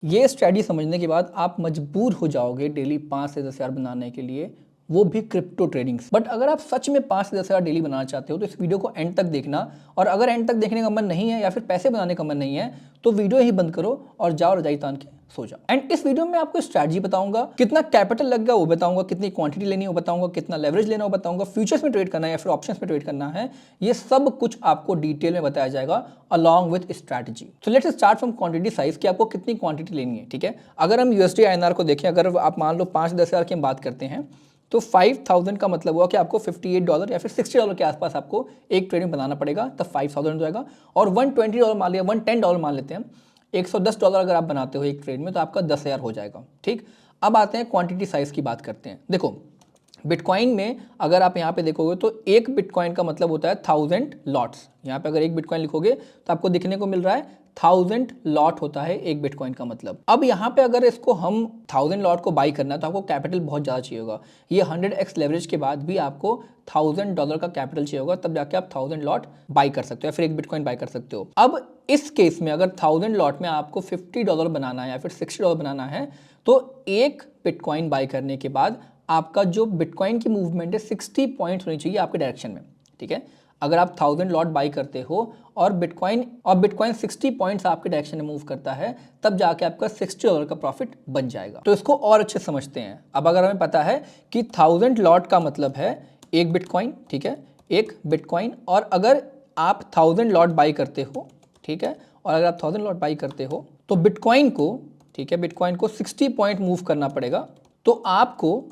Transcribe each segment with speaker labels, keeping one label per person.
Speaker 1: ये स्ट्रैटेजी समझने के बाद आप मजबूर हो जाओगे डेली 5 से 10 हज़ार बनाने के लिए, वो भी क्रिप्टो ट्रेडिंग से। बट अगर आप सच में 5 से 10 हज़ार डेली बनाना चाहते हो तो इस वीडियो को एंड तक देखना, और अगर एंड तक देखने का मन नहीं है या फिर पैसे बनाने का मन नहीं है तो वीडियो ही बंद करो और जाओ रजाई तान के सो जाओ। एंड इस वीडियो में आपको स्ट्रैटेजी बताऊंगा, कितना कैपिटल लगेगा वो बताऊंगा, कितनी क्वांटिटी लेनी है वो बताऊंगा, कितना लेवरेज लेना वो बताऊंगा, फ्यूचर्स में ट्रेड करना है या फिर ऑप्शंस में ट्रेड करना है, ये सब कुछ आपको डिटेल में बताया जाएगा along with strategy. So let's start from quantity size कि आपको कितनी क्वांटिटी लेनी है। ठीक है, अगर हम यूएसडी आईएनआर को देखें, अगर आप मान लो 5-10 हज़ार की हम बात करते हैं तो 5000 का मतलब हुआ कि आपको $58 या फिर $60 के आसपास आपको एक ट्रेड में बनाना पड़ेगा, तब 5000 हो जाएगा। और $120 मान लिया, $110 मान लेते हैं, $110 अगर आप बनाते हो एक ट्रेड में तो आपका 10,000 हो जाएगा। ठीक, अब आते हैं क्वांटिटी साइज की बात करते हैं। देखो बिटकॉइन में अगर आप यहाँ पे देखोगे तो एक बिटकॉइन का मतलब होता है 1000 लॉट्स। यहाँ पे अगर एक बिटकॉइन लिखोगे तो आपको दिखने को मिल रहा है 1000 लॉट होता है एक बिटकॉइन का मतलब। अब यहाँ पे अगर इसको हम 1000 लॉट को बाई करना है तो आपको कैपिटल बहुत ज़्यादा चाहिए होगा। ये 100x लेवरेज के बाद भी आपको $1000 का कैपिटल चाहिए होगा, तब जाके आप 1000 लॉट बाई कर सकते हो या फिर एक बिटकॉइन बाई कर सकते हो। अब इस केस में अगर 1000 लॉट में आपको $50 बनाना है या फिर $60 बनाना है तो एक बिटकॉइन बाई करने के बाद आपका जो बिटकॉइन की मूवमेंट है 60 पॉइंट्स होनी चाहिए आपके डायरेक्शन में। ठीक है, अगर आप 1000 लॉट बाई करते हो और बिटकॉइन 60 पॉइंट्स आपके डायरेक्शन में मूव करता है, तब जाके आपका $60 का प्रॉफिट बन जाएगा। तो इसको और अच्छे समझते हैं। अब अगर हमें पता है कि 1000 लॉट का मतलब है एक बिटकॉइन, ठीक है, एक बिटकॉइन, और अगर आप 1000 लॉट बाई करते हो, ठीक है, और अगर आप 1000 लॉट बाई करते हो तो बिटकॉइन को, ठीक है, बिटकॉइन को 60 पॉइंट मूव करना पड़ेगा, तो आपको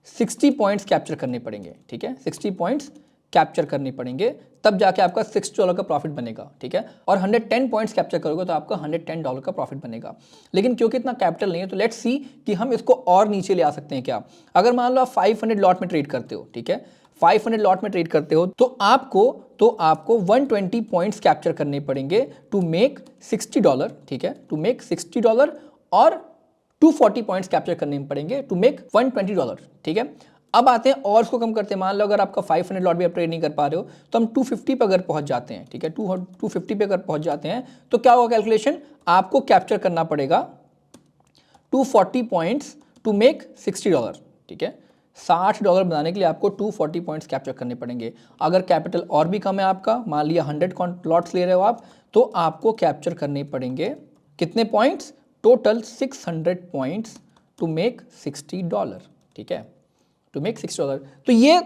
Speaker 1: 60 पॉइंट्स कैप्चर करने पड़ेंगे। ठीक है, 60 पॉइंट्स कैप्चर करने पड़ेंगे, तब जाके आपका $60 का प्रॉफिट बनेगा। ठीक है, और 110 पॉइंट्स कैप्चर करोगे तो आपका $110 का प्रॉफिट बनेगा। लेकिन क्योंकि इतना कैपिटल नहीं है तो लेट्स सी कि हम इसको और नीचे ले आ सकते हैं क्या। अगर मान लो आप 500 लॉट में ट्रेड करते हो, ठीक है, 500 लॉट में ट्रेड करते हो तो आपको 120 पॉइंट्स कैप्चर करने पड़ेंगे टू मेक $60। ठीक है, टू मेक $60, और 240 पॉइंट्स कैप्चर करने पड़ेंगे टू मेक $120। ठीक है, अब आते हैं और इसको कम करते हैं। मान लो अगर आपका 500 लॉट भी आप ट्रेड नहीं कर पा रहे हो तो हम 250 पे अगर पहुंच जाते हैं, ठीक है, 250 पे अगर पहुंच जाते हैं तो क्या होगा कैलकुलेशन, आपको कैप्चर करना पड़ेगा 240 पॉइंट्स टू मेक $60। ठीक है, $60 बनाने के लिए आपको 240 पॉइंट्स कैप्चर करने पड़ेंगे। अगर कैपिटल और भी कम है आपका, मान लिया 100 लॉट्स ले रहे हो आप, तो आपको कैप्चर करने पड़ेंगे कितने points, total 600 points to make $60। ठीक है, टू मेक $60। तो ये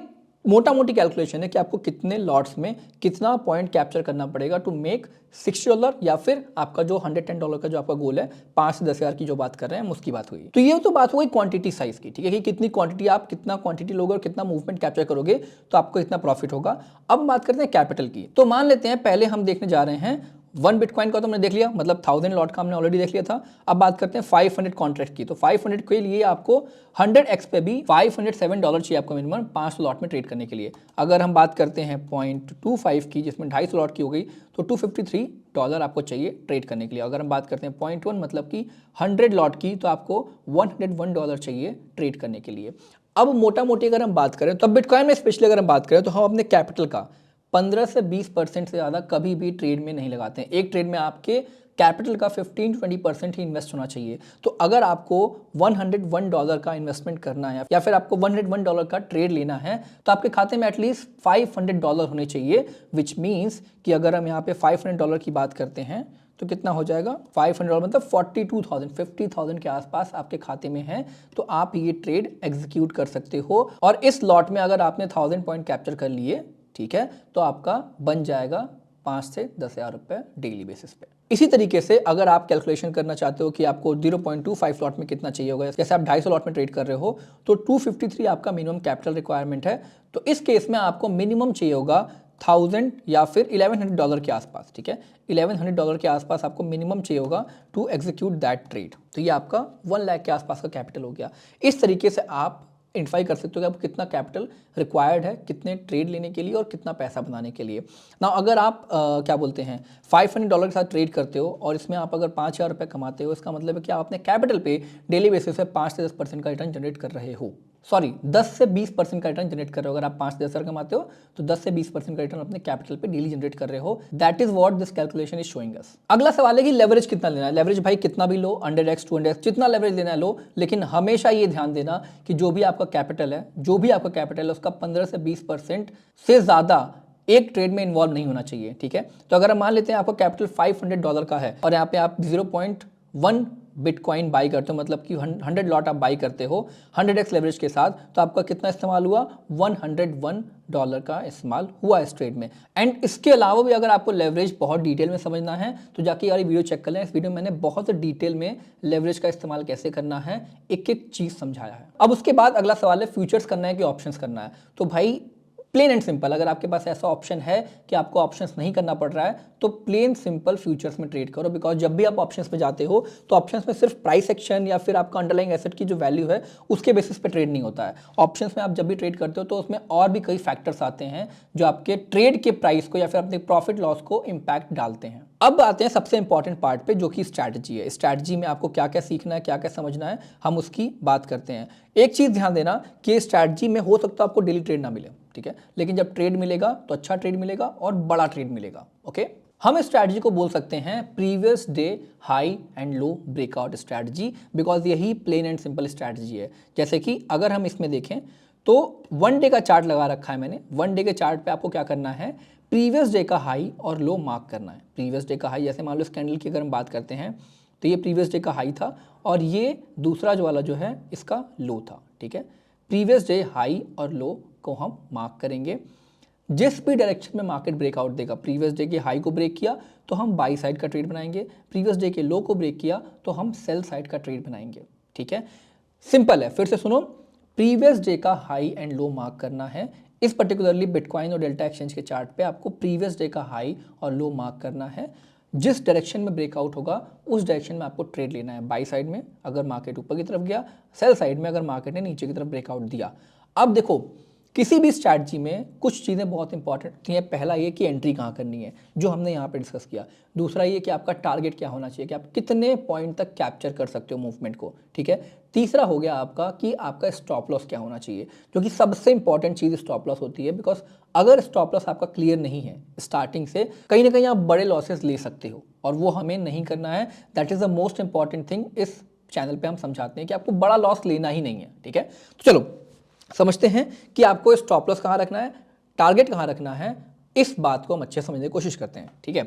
Speaker 1: मोटा मोटी कैलकुलेशन है कि आपको कितने लॉट्स में कितना पॉइंट कैप्चर करना पड़ेगा टू मेक $60, या फिर आपका जो $110 का जो आपका गोल है 5 से 10 हज़ार की जो बात कर रहे हैं हम उसकी बात हुई। तो ये तो बात हुई क्वांटिटी साइज की। ठीक है, कि कितनी क्वांटिटी आप कितना क्वांटिटी लोगे और कितना मूवमेंट कैप्चर करोगे तो आपको इतना प्रॉफिट होगा। अब बात करते हैं कैपिटल की। तो मान लेते हैं पहले हम देखने जा रहे हैं 1 बिटकॉइन का, तो हमने देख लिया, मतलब 1000 लॉट का हमने ऑलरेडी देख लिया था। अब बात करते हैं 500 कॉन्ट्रैक्ट की। तो 500 के लिए आपको 100x पे भी $507 चाहिए आपको मिनिमम 500 लॉट में ट्रेड करने के लिए। अगर हम बात करते हैं 0.25 की, जिसमें 250 लॉट की हो गई, तो $253 आपको चाहिए ट्रेड करने के लिए। अगर हम बात करते हैं 0.1 मतलब कि 100 लॉट की, तो आपको $101 चाहिए ट्रेड करने के लिए। अब मोटा मोटी अगर हम बात करें तो बिटकॉइन में स्पेशली अगर हम बात करें तो हम अपने कैपिटल का 15 से 20% से ज़्यादा कभी भी ट्रेड में नहीं लगाते हैं। एक ट्रेड में आपके कैपिटल का 15-20% ही इन्वेस्ट होना चाहिए। तो अगर आपको $101 का इन्वेस्टमेंट करना है या फिर आपको $101 का ट्रेड लेना है तो आपके खाते में एटलीस्ट $500 होने चाहिए, विच मीन्स कि अगर हम यहाँ पे $500 की बात करते हैं तो कितना हो जाएगा, $500 मतलब 50,000 के आसपास आपके खाते में है, तो आप ये ट्रेड एग्जीक्यूट कर सकते हो। और इस लॉट में अगर आपने 1000 पॉइंट कैप्चर कर लिए, ठीक है, तो आपका बन जाएगा 5 से 10 हज़ार रुपये डेली बेसिस पे। इसी तरीके से अगर आप कैलकुलेशन करना चाहते हो कि आपको 0.25 लॉट में कितना चाहिए होगा, जैसे आप 250 लॉट में ट्रेड कर रहे हो तो 253 आपका मिनिमम कैपिटल रिक्वायरमेंट है। तो इस केस में आपको मिनिमम चाहिए होगा 1000 या फिर $1100 के आसपास। ठीक है, $1100 के आसपास आपको मिनिमम चाहिए होगा टू एग्जीक्यूट दैट ट्रेड। तो ये आपका 1 लाख के आसपास का कैपिटल हो गया। इस तरीके से आप आइडेंटिफाई कर सकते हो कि आपको कितना कैपिटल रिक्वायर्ड है कितने ट्रेड लेने के लिए और कितना पैसा बनाने के लिए ना। अगर आप क्या बोलते हैं $500 के साथ ट्रेड करते हो और इसमें आप अगर 5,000 रुपये कमाते हो, इसका मतलब है कि आप अपने कैपिटल पे डेली बेसिस पे 5 से 10% का रिटर्न जनरेट कर रहे हो। सॉरी 10 से 20% का रिटर्न जनरेट कर रहे हो। अगर आप 5-10 हज़ार कमाते हो तो 10 से 20% का रिटर्न अपने कैपिटल पे डेली जनरेट कर रहे हो। That is what this calculation is showing us. अगला सवाल है कि लेवरेज कितना लेना है। लेवरेज भाई कितना भी लो, 100x 200x जितना लेवरेज लेना है लो, लेकिन हमेशा ये ध्यान देना कि जो भी आपका कैपिटल है उसका 15 से 20% से ज्यादा एक ट्रेड में इन्वॉल्व नहीं होना चाहिए। ठीक है, तो अगर हम मान लेते हैं आपका कैपिटल $500 का है और यहाँ पे आप 0.1 बिटकॉइन बाई करते हो, मतलब कि 100 लॉट आप बाई करते हो 100x लेवरेज के साथ, तो आपका कितना इस्तेमाल हुआ, $101 का इस्तेमाल हुआ इस ट्रेड में। एंड इसके अलावा भी अगर आपको लेवरेज बहुत डिटेल में समझना है तो जाके यार वीडियो चेक कर लें। इस वीडियो में मैंने बहुत डिटेल में लेवरेज का इस्तेमाल कैसे करना है, एक एक चीज समझाया है। अब उसके बाद अगला सवाल है फ्यूचर्स करना है कि ऑप्शंस करना है। तो भाई प्लेन एंड सिंपल, अगर आपके पास ऐसा ऑप्शन है कि आपको ऑप्शंस नहीं करना पड़ रहा है तो प्लेन सिंपल फ्यूचर्स में ट्रेड करो। बिकॉज जब भी आप ऑप्शंस पे जाते हो तो ऑप्शंस में सिर्फ प्राइस एक्शन या फिर आपका अंडरलाइंग एसेट की जो वैल्यू है उसके बेसिस पे ट्रेड नहीं होता है। ऑप्शंस में आप जब भी ट्रेड करते हो तो उसमें और भी कई फैक्टर्स आते हैं जो आपके ट्रेड के प्राइस को या फिर अपने प्रॉफिट लॉस को इंपैक्ट डालते हैं। अब आते हैं सबसे इंपॉर्टेंट पार्ट पे जो कि स्ट्रैटेजी है। स्ट्रैटेजी में आपको क्या क्या सीखना है, क्या क्या समझना है, हम उसकी बात करते हैं। एक चीज ध्यान देना कि स्ट्रैटेजी में हो सकता है आपको डेली ट्रेड ना मिले, ठीक है, लेकिन जब ट्रेड मिलेगा तो अच्छा ट्रेड मिलेगा और बड़ा ट्रेड मिलेगा। ओके, हम इस स्ट्रैटेजी को बोल सकते हैं previous day high and low breakout strategy, because यही प्लेन एंड सिंपल स्ट्रैटेजी है। जैसे कि अगर हम इसमें देखें तो 1 डे का चार्ट लगा रखा है मैंने। 1 डे के चार्ट पे आपको क्या करना है, प्रीवियस डे का हाई और लो मार्क करना है। प्रीवियस डे का हाई, जैसे मान लो इस कैंडल की अगर हम बात करते हैं तो ये प्रीवियस डे का हाई था और ये दूसरा जो वाला जो है इसका लो था। ठीक है, प्रीवियस डे हाई और लो को हम मार्क करेंगे। जिस भी डायरेक्शन में मार्केट ब्रेकआउट देगा, प्रीवियस डे के हाई को ब्रेक किया तो हम बाई साइड का ट्रेड बनाएंगे, प्रीवियस डे के लो को ब्रेक किया तो हम सेल साइड का ट्रेड बनाएंगे। ठीक है, सिंपल है। फिर से सुनो, प्रीवियस डे का हाई एंड लो मार्क करना है। इस पर्टिकुलरली बिटकॉइन और डेल्टा एक्सचेंज के चार्ट पे आपको प्रीवियस डे का हाई और लो मार्क करना है। जिस डायरेक्शन में ब्रेकआउट होगा उस डायरेक्शन में आपको ट्रेड लेना है। बाई साइड में अगर मार्केट ऊपर की तरफ गया, सेल साइड में अगर मार्केट ने नीचे की तरफ ब्रेकआउट दिया। अब देखो, किसी भी स्ट्रैटेजी में कुछ चीज़ें बहुत इंपॉर्टेंट होती हैं। पहला ये कि एंट्री कहाँ करनी है, जो हमने यहाँ पे डिस्कस किया। दूसरा ये कि आपका टारगेट क्या होना चाहिए, कि आप कितने पॉइंट तक कैप्चर कर सकते हो मूवमेंट को। ठीक है, तीसरा हो गया आपका कि आपका स्टॉप लॉस क्या होना चाहिए, जो कि सबसे इंपॉर्टेंट चीज़ स्टॉप लॉस होती है। बिकॉज अगर स्टॉप लॉस आपका क्लियर नहीं है स्टार्टिंग से, कहीं ना कहीं आप बड़े लॉसेस ले सकते हो और वो हमें नहीं करना है। That is the most important thing. इस चैनल पर हम समझाते हैं कि आपको बड़ा लॉस लेना ही नहीं है। ठीक है, तो चलो समझते हैं कि आपको स्टॉप लॉस कहाँ रखना है, टारगेट कहाँ रखना है। इस बात को हम अच्छे समझने की कोशिश करते हैं। ठीक है,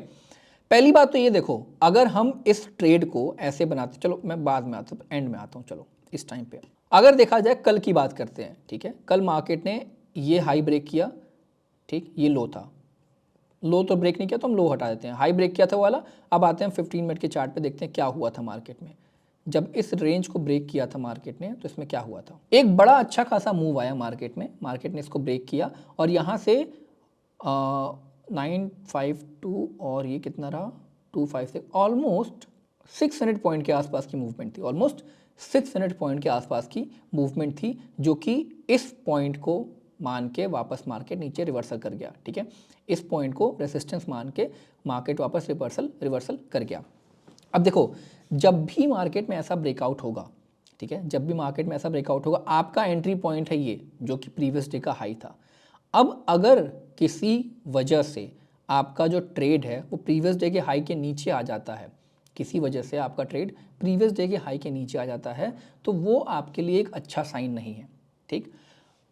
Speaker 1: पहली बात तो ये देखो, अगर हम इस ट्रेड को ऐसे बनाते, चलो मैं बाद में आता हूँ, एंड में आता हूँ, चलो इस टाइम पे अगर देखा जाए कल की बात करते हैं। ठीक है, कल मार्केट ने ये हाई ब्रेक किया, ठीक, ये लो था, लो तो ब्रेक नहीं किया तो हम लो हटा देते हैं, हाई ब्रेक किया था वाला। अब आते हैं 15 मिनट के चार्ट पे, देखते हैं क्या हुआ था मार्केट में। जब इस रेंज को ब्रेक किया था मार्केट ने तो इसमें क्या हुआ था, एक बड़ा अच्छा खासा मूव आया मार्केट में। मार्केट ने इसको ब्रेक किया और यहाँ से 952 और ये कितना रहा 256, ऑलमोस्ट 600 पॉइंट के आसपास की मूवमेंट थी। ऑलमोस्ट 600 पॉइंट के आसपास की मूवमेंट थी, जो कि इस पॉइंट को मान के वापस मार्केट नीचे रिवर्सल कर गया। ठीक है, इस पॉइंट को रेसिस्टेंस मान के मार्केट वापस रिवर्सल कर गया। अब देखो, जब भी मार्केट में ऐसा ब्रेकआउट होगा, ठीक है, जब भी मार्केट में ऐसा ब्रेकआउट होगा, आपका एंट्री पॉइंट है ये, जो कि प्रीवियस डे का हाई था। अब अगर किसी वजह से आपका जो ट्रेड है वो प्रीवियस डे के हाई के नीचे आ जाता है, किसी वजह से आपका ट्रेड प्रीवियस डे के हाई के नीचे आ जाता है, तो वो आपके लिए एक अच्छा साइन नहीं है। ठीक,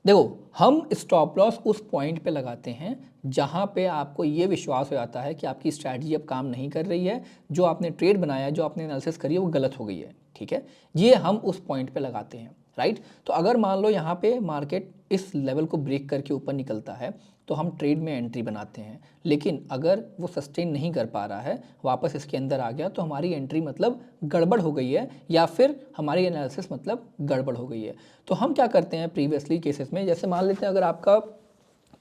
Speaker 1: देखो, हम स्टॉप लॉस उस पॉइंट पे लगाते हैं जहां पे आपको ये विश्वास हो जाता है कि आपकी स्ट्रैटेजी अब काम नहीं कर रही है, जो आपने ट्रेड बनाया, जो आपने एनालिसिस करी है वो गलत हो गई है। ठीक है, ये हम उस पॉइंट पे लगाते हैं, राइट। तो अगर मान लो यहाँ पे मार्केट इस लेवल को ब्रेक करके ऊपर निकलता है तो हम ट्रेड में एंट्री बनाते हैं, लेकिन अगर वो सस्टेन नहीं कर पा रहा है, वापस इसके अंदर आ गया, तो हमारी एंट्री मतलब गड़बड़ हो गई है, या फिर हमारी एनालिसिस मतलब गड़बड़ हो गई है। तो हम क्या करते हैं प्रीवियसली केसेस में, जैसे मान लेते हैं अगर आपका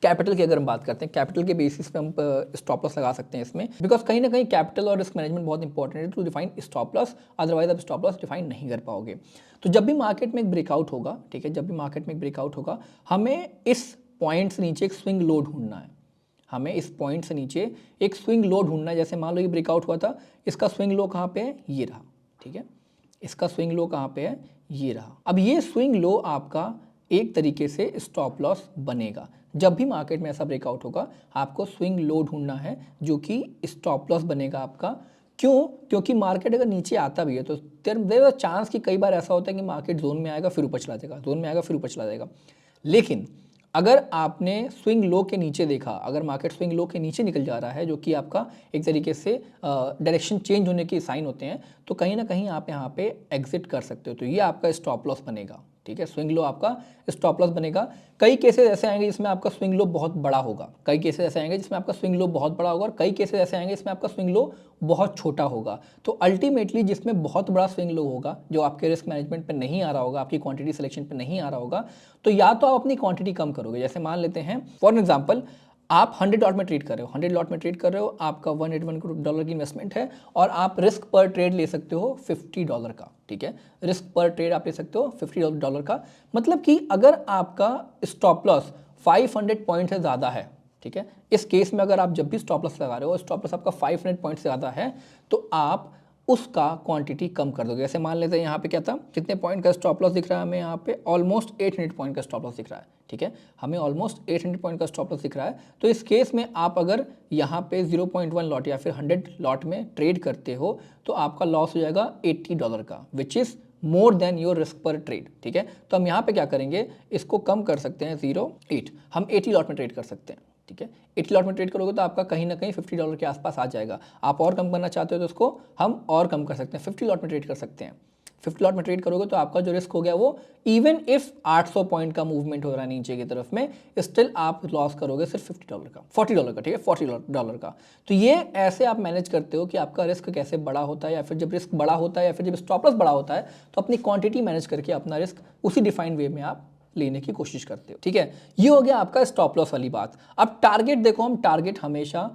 Speaker 1: कैपिटल की अगर हम बात करते हैं, कैपिटल के बेसिस पे हम स्टॉप लॉस लगा सकते हैं इसमें, बिकॉज कहीं ना कहीं कैपिटल और रिस्क मैनेजमेंट बहुत इंपॉर्टेंट है to define stop loss, otherwise आप स्टॉप लॉस डिफाइन नहीं कर पाओगे। तो जब भी मार्केट में एक ब्रेकआउट होगा, ठीक है, जब भी मार्केट में एक ब्रेकआउट होगा, हमें इस पॉइंट से नीचे एक स्विंग लो ढूंढना है। हमें इस पॉइंट से नीचे एक स्विंग लो ढूंढना है। जैसे मान लो ये ब्रेकआउट हुआ था, इसका स्विंग लो कहाँ पे है, ये रहा। ठीक है, इसका स्विंग लो कहाँ पे है, ये रहा। अब ये स्विंग लो आपका एक तरीके से स्टॉप लॉस बनेगा। जब भी मार्केट में ऐसा ब्रेकआउट होगा आपको स्विंग लो ढूंढना है जो कि स्टॉप लॉस बनेगा आपका। क्यों? क्योंकि मार्केट अगर नीचे आता भी है तो देयर चांस कि कई बार ऐसा होता है कि मार्केट जोन में आएगा फिर ऊपर चला जाएगा, जोन में आएगा फिर ऊपर चला जाएगा। लेकिन अगर आपने स्विंग लो के नीचे देखा, अगर मार्केट स्विंग लो के नीचे निकल जा रहा है जो कि आपका एक तरीके से डायरेक्शन चेंज होने के साइन होते हैं, तो कहीं ना कहीं आप यहाँ पे एग्जिट कर सकते हो। तो ये आपका स्टॉप लॉस बनेगा, ठीक है। स्विंग लो आपका स्टॉप लॉस बनेगा। कई केसेस ऐसे आएंगे जिसमें आपका स्विंग लो बहुत बड़ा होगा, कई केसेस ऐसे आएंगे जिसमें आपका स्विंग लो बहुत बड़ा होगा, और कई केसेस ऐसे आएंगे जिसमें आपका स्विंग लो बहुत छोटा होगा। तो अल्टीमेटली जिसमें बहुत बड़ा स्विंग लो होगा, जो आपके रिस्क मैनेजमेंट पे नहीं आ रहा होगा, आपकी क्वांटिटी सिलेक्शन पे नहीं आ रहा होगा, तो या तो आप अपनी क्वांटिटी कम करोगे। जैसे मान लेते हैं फॉर एग्जांपल आप 100 लॉट में ट्रेड कर रहे हो, 100 लॉट में ट्रेड कर रहे हो, आपका $181 की इन्वेस्टमेंट है और आप रिस्क पर ट्रेड ले सकते हो $50 का, ठीक है। रिस्क पर ट्रेड आप ले सकते हो $50 का। मतलब कि अगर आपका स्टॉप लॉस 500 पॉइंट से ज़्यादा है, ठीक है, इस केस में अगर आप जब भी स्टॉप लॉस लगा रहे हो, स्टॉप लॉस आपका 500 पॉइंट से ज़्यादा है, तो आप उसका क्वांटिटी कम कर दोगे। जैसे मान लेते हैं यहाँ पे क्या था, कितने पॉइंट का स्टॉप लॉस दिख रहा है हमें, यहाँ पे ऑलमोस्ट 800 पॉइंट का स्टॉप लॉस दिख रहा है, ठीक है, हमें ऑलमोस्ट 800 पॉइंट का स्टॉप लॉस दिख रहा है। तो इस केस में आप अगर यहाँ पे 0.1 लॉट या फिर 100 लॉट में ट्रेड करते हो तो आपका लॉस हो जाएगा $80 का, which is more than your risk पर ट्रेड, ठीक है। तो हम यहाँ पे क्या करेंगे, इसको कम कर सकते हैं 0.8, हम 80 लॉट में ट्रेड कर सकते हैं, ठीक है। 80 लॉट में ट्रेड करोगे तो आपका कहीं ना कहीं $50 के आसपास आ जाएगा। आप और कम करना चाहते हो तो उसको हम और कम कर सकते हैं, 50 लॉट में ट्रेड कर सकते हैं। 50 लॉट में ट्रेड करोगे तो आपका जो रिस्क हो गया वो इवन इफ 800 पॉइंट का मूवमेंट हो रहा है नीचे की तरफ में, स्टिल आप लॉस करोगे सिर्फ $50 का, $40 का, ठीक है, $40 का। तो ये ऐसे आप मैनेज करते हो कि आपका रिस्क कैसे बड़ा होता है, या फिर जब रिस्क बड़ा होता है या फिर जब स्टॉप लॉस बड़ा होता है तो अपनी क्वांटिटी मैनेज करके अपना रिस्क उसी डिफाइंड वे में आप लेने की कोशिश करते हो, ठीक है। ये हो गया आपका स्टॉप लॉस वाली बात। अब टारगेट देखो, हम टारगेट हमेशा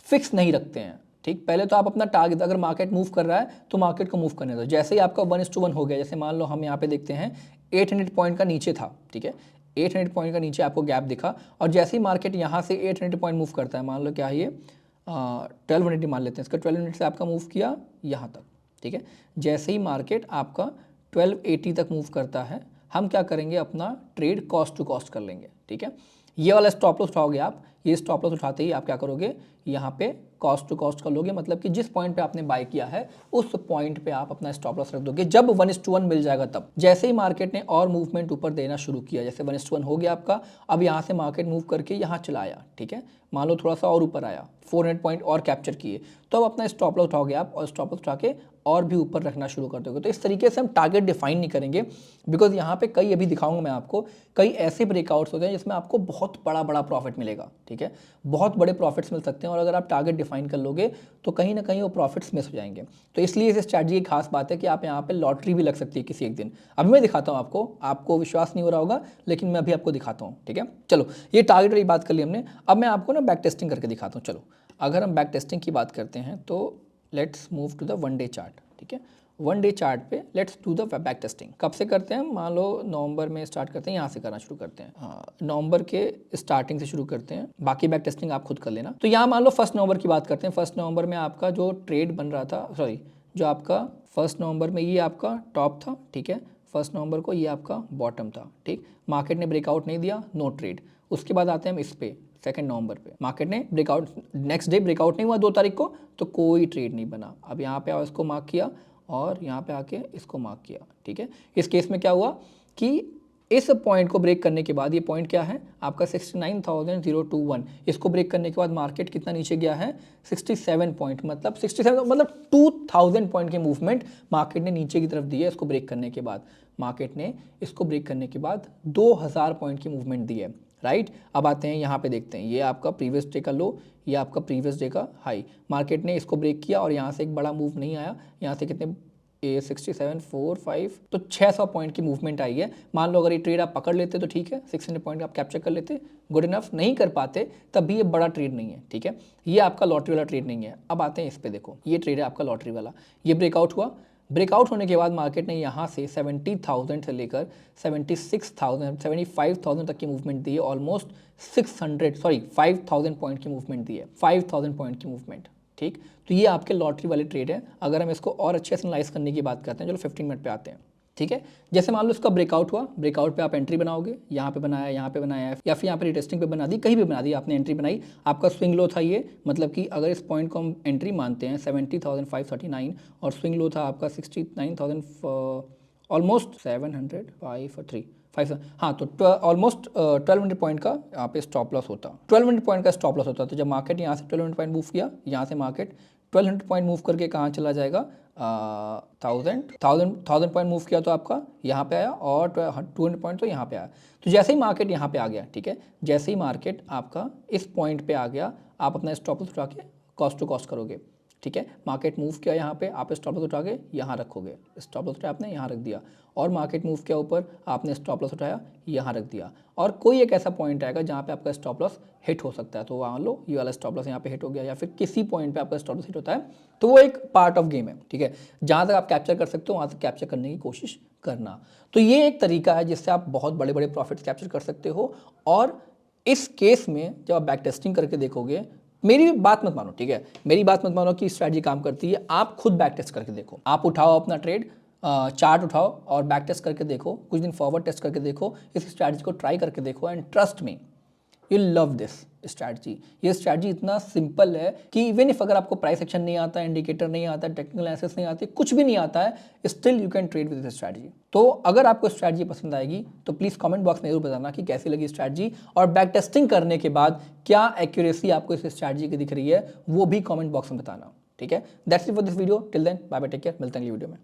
Speaker 1: फिक्स नहीं रखते हैं, ठीक। पहले तो आप अपना टारगेट, अगर मार्केट मूव कर रहा है तो मार्केट को मूव करने दो। जैसे ही आपका 1:1 हो गया, जैसे मान लो हम यहाँ पे देखते हैं 800 पॉइंट का नीचे था, ठीक है, 800 पॉइंट का नीचे आपको गैप दिखा, और जैसे ही मार्केट यहाँ से 800 पॉइंट मूव करता है, मान लो क्या ये 1200 मान लेते हैं, इसका 1200 से आपका मूव किया यहाँ तक, ठीक है। जैसे ही मार्केट आपका 1280 तक मूव करता है, हम क्या करेंगे, अपना ट्रेड कॉस्ट टू कॉस्ट कर लेंगे, ठीक है। ये वाला स्टॉप लॉस उठाओगे आप, ये स्टॉप लॉस उठाते ही आप क्या करोगे, यहाँ पे कॉस्ट टू कॉस्ट कर लोगे, मतलब कि जिस पॉइंट पे आपने बाय किया है उस पॉइंट पे आप अपना स्टॉप लॉस रख दोगे। जब 1:1 मिल जाएगा तब, जैसे ही मार्केट ने और मूवमेंट ऊपर देना शुरू किया, जैसे 1:1 हो गया आपका, अब यहाँ से मार्केट मूव करके यहाँ चला आया, ठीक है, मान लो थोड़ा सा और ऊपर आया, 400 पॉइंट और कैप्चर किए, तो अब अपना स्टॉप लॉस उठाओगे आप, और स्टॉप लॉस उठा के और भी ऊपर रखना शुरू कर दोगे। तो इस तरीके से हम टारगेट डिफाइन नहीं करेंगे, बिकॉज यहाँ पे कई, अभी दिखाऊंगा मैं आपको, कई ऐसे ब्रेकआउट्स होते हैं जिसमें आपको बहुत बड़ा प्रॉफिट मिलेगा, ठीक है, बहुत बड़े प्रॉफिट्स मिल सकते हैं, और अगर आप टारगेट डिफाइन कर लोगे तो कहीं ना कहीं वो प्रॉफिट्स मिस हो जाएंगे। तो इसलिए इस स्ट्रैटेजी की खास बात है कि आप यहाँ पे लॉटरी भी लग सकती है किसी एक दिन। अभी मैं दिखाता हूँ आपको विश्वास नहीं हो रहा होगा, लेकिन मैं अभी आपको दिखाता हूँ, ठीक है। चलो, ये टारगेट वाली बात कर ली हमने, अब मैं आपको ना बैक टेस्टिंग करके दिखाता हूँ। चलो, अगर हम बैक टेस्टिंग की बात करते हैं तो let's move to the 1 day chart, ठीक है। 1 डे चार्ट पे let's do the back testing. कब से करते हैं, मान लो नवंबर में स्टार्ट करते हैं, यहाँ से करना शुरू करते हैं, हाँ, नवंबर के स्टार्टिंग से शुरू करते हैं, बाकी बैक टेस्टिंग आप खुद कर लेना। तो यहाँ मान लो 1 नवंबर की बात करते हैं। 1 नवंबर में आपका जो ट्रेड बन रहा था, सॉरी, जो आपका 1 नवंबर में ये आपका टॉप था, ठीक है, 1 नवंबर को ये आपका बॉटम था, ठीक। मार्केट ने ब्रेकआउट नहीं दिया, नो ट्रेड। उसके बाद आते हैं हम इस पे 2 नवंबर पे, मार्केट ने ब्रेकआउट, नेक्स्ट डे ब्रेकआउट नहीं हुआ 2 तारीख को, तो कोई ट्रेड नहीं बना। अब यहाँ पे इसको मार्क किया और यहाँ पे आके इसको मार्क किया, ठीक है। इस केस में क्या हुआ कि इस पॉइंट को ब्रेक करने के बाद, ये पॉइंट क्या है आपका 69,021, इसको ब्रेक करने के बाद मार्केट कितना नीचे गया है, 67 पॉइंट, मतलब 67 मतलब 2000 पॉइंट की मूवमेंट मार्केट ने नीचे की तरफ दी है। इसको ब्रेक करने के बाद मार्केट ने, इसको ब्रेक करने के बाद 2000 पॉइंट की मूवमेंट दी है, राइट। अब आते हैं यहाँ पे देखते हैं, ये आपका प्रीवियस डे का लो, ये आपका प्रीवियस डे का हाई। मार्केट ने इसको ब्रेक किया और यहाँ से एक बड़ा मूव नहीं आया, यहाँ से कितने 67, 4, 5, तो 600 पॉइंट की मूवमेंट आई है। मान लो अगर ये ट्रेड आप पकड़ लेते तो ठीक है, 600 पॉइंट आप कैप्चर कर लेते, गुड इनफ। नहीं कर पाते तब भी ये बड़ा ट्रेड नहीं है, ठीक है, ये आपका लॉटरी वाला ट्रेड नहीं है। अब आते हैं इस पे, देखो ये ट्रेड है आपका लॉटरी वाला, ये ब्रेकआउट हुआ, ब्रेकआउट होने के बाद मार्केट ने यहाँ से 70,000 से लेकर 76,000, 75,000 तक की मूवमेंट दी है, ऑलमोस्ट 5,000 पॉइंट की मूवमेंट दी है, 5,000 पॉइंट की मूवमेंट, ठीक। तो ये आपके लॉटरी वाले ट्रेड है। अगर हम इसको और अच्छे से एनालाइज करने की बात करते हैं, चलो 15 मिनट पे आते हैं। ठीक है। जैसे मान लो इसका ब्रेकआउट हुआ, ब्रेकआउट पे आप एंट्री बनाओगे, यहाँ पे बनाया, यहाँ पे बनाया, या फिर यहाँ पे रिटेस्टिंग पे बना दी, कहीं भी बना दी आपने एंट्री बनाई, आपका स्विंग लो था ये, मतलब कि अगर इस पॉइंट को हम एंट्री मानते हैं 70,539 और स्विंग लो था आपका 69,000 ऑलमोस्ट 700 हाँ, तो ऑलमोस्ट 1200 पॉइंट का यहाँ पे स्टॉप लॉस होता, 1200 पॉइंट का स्टॉप लॉस होता। तो जब मार्केट यहाँ से 1200 पॉइंट मूव किया, यहाँ से मार्केट 1200 पॉइंट मूव करके कहाँ चला जाएगा, 1000 पॉइंट मूव किया तो आपका यहाँ पे आया, और 200 पॉइंट तो यहाँ पे आया। तो जैसे ही मार्केट यहाँ पे आ गया, ठीक है, जैसे ही मार्केट आपका इस पॉइंट पे आ गया, आप अपना स्टॉप लॉस उठा के कॉस्ट टू कॉस्ट करोगे, ठीक है। मार्केट मूव किया यहाँ पे, आप स्टॉप लॉस उठा के यहाँ रखोगे, स्टॉप लॉस उठाया आपने यहाँ रख दिया, और मार्केट मूव किया ऊपर, आपने स्टॉप लॉस उठाया यहाँ रख दिया, और कोई एक ऐसा पॉइंट आएगा जहाँ पे आपका स्टॉप लॉस हिट हो सकता है, तो मान लो ये वाला स्टॉप लॉस यहाँ पे हिट हो गया, या फिर किसी पॉइंट पे आपका स्टॉप लॉस हिट होता है, तो वो एक पार्ट ऑफ गेम है, ठीक है। जहाँ तक आप कैप्चर कर सकते हो वहाँ तक कैप्चर करने की कोशिश करना। तो ये एक तरीका है जिससे आप बहुत बड़े बड़े प्रॉफिट्स कैप्चर कर सकते हो। और इस केस में जब आप बैक टेस्टिंग करके देखोगे, मेरी बात मत मानो, ठीक है, मेरी बात मत मानो कि स्ट्रैटेजी काम करती है, आप खुद बैक टेस्ट करके देखो, आप उठाओ अपना ट्रेड, चार्ट उठाओ और बैक टेस्ट करके देखो, कुछ दिन फॉरवर्ड टेस्ट करके देखो, इस स्ट्रैटेजी को ट्राई करके देखो, and trust me, you love this strategy. ये स्ट्रैटेजी इतना सिंपल है कि इवन इफ अगर आपको प्राइस एक्शन नहीं आता, इंडिकेटर नहीं आता, टेक्निकल एनालिसिस नहीं आती, कुछ भी नहीं आता है, still you can trade with this strategy. तो अगर आपको स्ट्रैटेजी पसंद आएगी तो प्लीज़ कमेंट बॉक्स में जरूर बताना कि कैसी लगी स्ट्रैटेजी, और बैक टेस्टिंग करने के बाद क्या एक्यूरेसी आपको इस स्ट्रैटेजी की दिख रही है, वो भी कमेंट बॉक्स में बताना, ठीक है। That's it for this video, till then bye bye, take care, मिलते हैं अगली वीडियो में।